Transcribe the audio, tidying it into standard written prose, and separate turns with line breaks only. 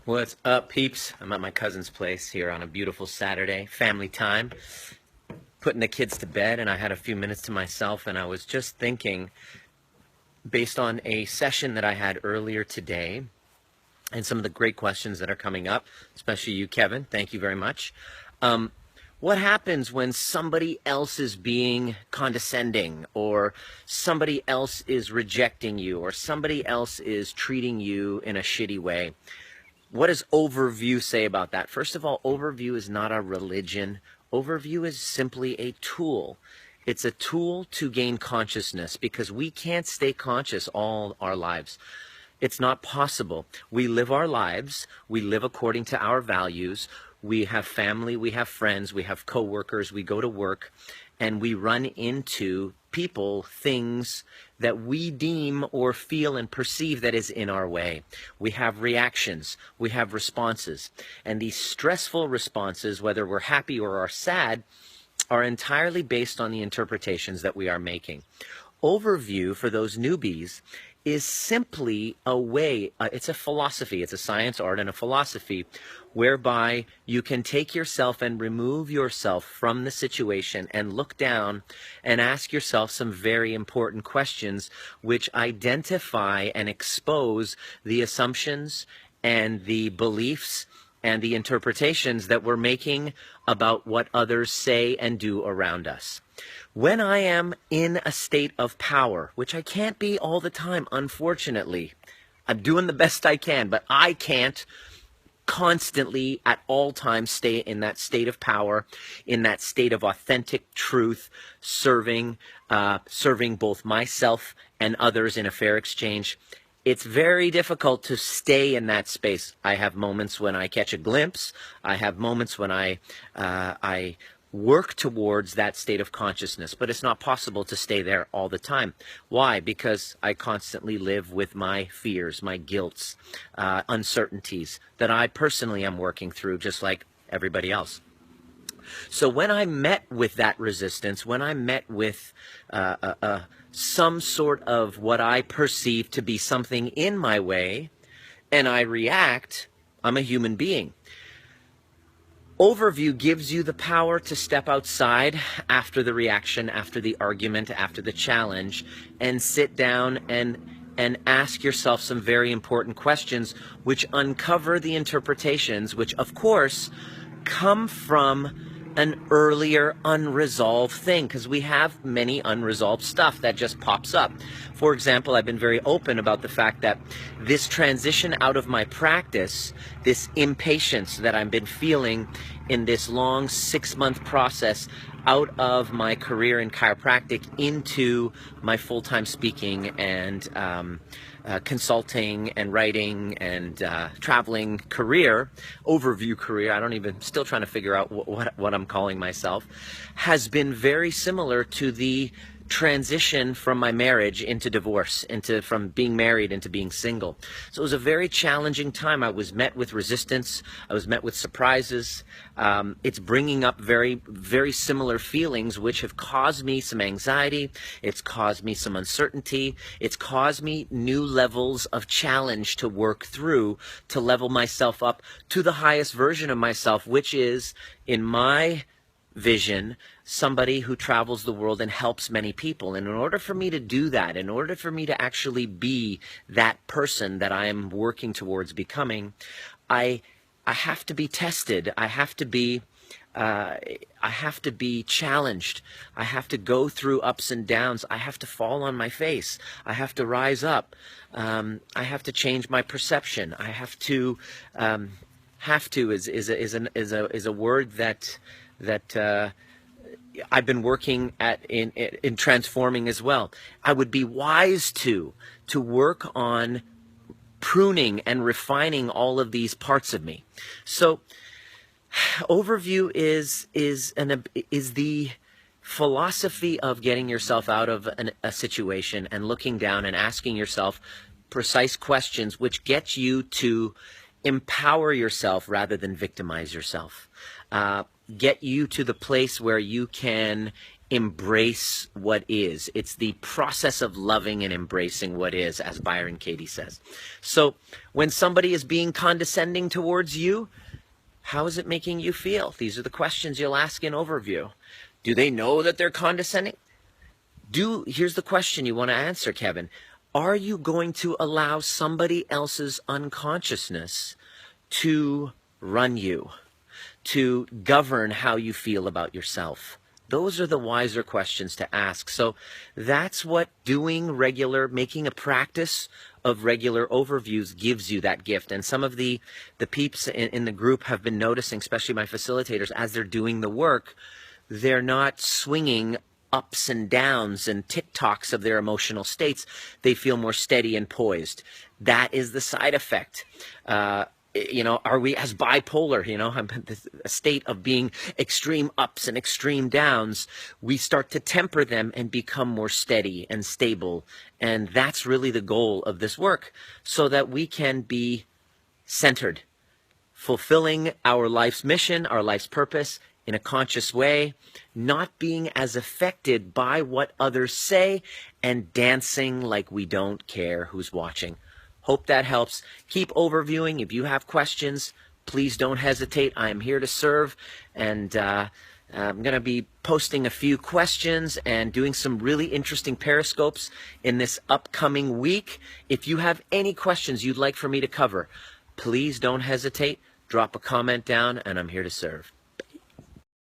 What's up, peeps? I'm at my cousin's place here on a beautiful Saturday, family time, putting the kids to bed, and I had a few minutes to myself, and I was just thinking, based on a session that I had earlier today, and some of the great questions that are coming up, especially you, Kevin, thank you very much. What happens when somebody else is being condescending, or somebody else is rejecting you, or somebody else is treating you in a shitty way? What does overview say about that? First of all, overview is not a religion. Overview is simply a tool. It's a tool to gain consciousness, because we can't stay conscious all our lives. It's not possible. We live our lives. We live according to our values. We have family, we have friends, we have coworkers, we go to work, and we run into people, things that we deem or feel and perceive that is in our way. We have reactions, we have responses, and these stressful responses, whether we're happy or are sad, are entirely based on the interpretations that we are making. Overview, for those newbies, is simply a way, it's a philosophy, it's a science, art, and a philosophy whereby you can take yourself and remove yourself from the situation and look down and ask yourself some very important questions which identify and expose the assumptions and the beliefs and the interpretations that we're making about what others say and do around us. When I am in a state of power, which I can't be all the time, unfortunately, I'm doing the best I can, but I can't constantly at all times stay in that state of power, in that state of authentic truth, serving both myself and others in a fair exchange. It's very difficult to stay in that space. I have moments when I catch a glimpse. I have moments when I work towards that state of consciousness, but it's not possible to stay there all the time. Why? Because I constantly live with my fears, my guilts, uncertainties that I personally am working through, just like everybody else. So when I met with that resistance, when I met with some sort of what I perceive to be something in my way, and I react, I'm a human being. Overview gives you the power to step outside after the reaction, after the argument, after the challenge, and sit down and ask yourself some very important questions which uncover the interpretations, which of course come from an earlier unresolved thing, because we have many unresolved stuff that just pops up. For example, I've been very open about the fact that this transition out of my practice, this impatience that I've been feeling in this long 6-month process out of my career in chiropractic into my full-time speaking and consulting and writing and traveling career, overview career, still trying to figure out what I'm calling myself, has been very similar to the transition from my marriage into divorce, from being married into being single. So it was a very challenging time. I was met with resistance. I was met with surprises. It's bringing up very, very similar feelings, which have caused me some anxiety. It's caused me some uncertainty. It's caused me new levels of challenge to work through to level myself up to the highest version of myself, which is, in my vision, somebody who travels the world and helps many people. And in order for me to do that, in order for me to actually be that person that I am working towards becoming, I have to be tested. I have to be challenged. I have to go through ups and downs. I have to fall on my face. I have to rise up. I have to change my perception. I have to. Have to is a word that I've been working at in transforming as well. I would be wise to work on pruning and refining all of these parts of me. So overview is the philosophy of getting yourself out of a situation and looking down and asking yourself precise questions which get you to empower yourself rather than victimize yourself. Get you to the place where you can embrace what is. It's the process of loving and embracing what is, as Byron Katie says. So when somebody is being condescending towards you, how is it making you feel? These are the questions you'll ask in overview. Do they know that they're condescending? Here's the question you want to answer, Kevin. Are you going to allow somebody else's unconsciousness to run you, to govern how you feel about yourself? Those are the wiser questions to ask. So that's what making a practice of regular overviews gives you that gift. And some of the peeps in the group have been noticing, especially my facilitators, as they're doing the work, they're not swinging ups and downs and tick-tocks of their emotional states. They feel more steady and poised. That is the side effect. Are we as bipolar, a state of being extreme ups and extreme downs? We start to temper them and become more steady and stable. And that's really the goal of this work, so that we can be centered, fulfilling our life's mission, our life's purpose in a conscious way, not being as affected by what others say, and dancing like we don't care who's watching. Hope that helps. Keep overviewing. If you have questions, please don't hesitate. I am here to serve, and I'm going to be posting a few questions and doing some really interesting periscopes in this upcoming week. If you have any questions you'd like for me to cover, please don't hesitate. Drop a comment down, and I'm here to serve.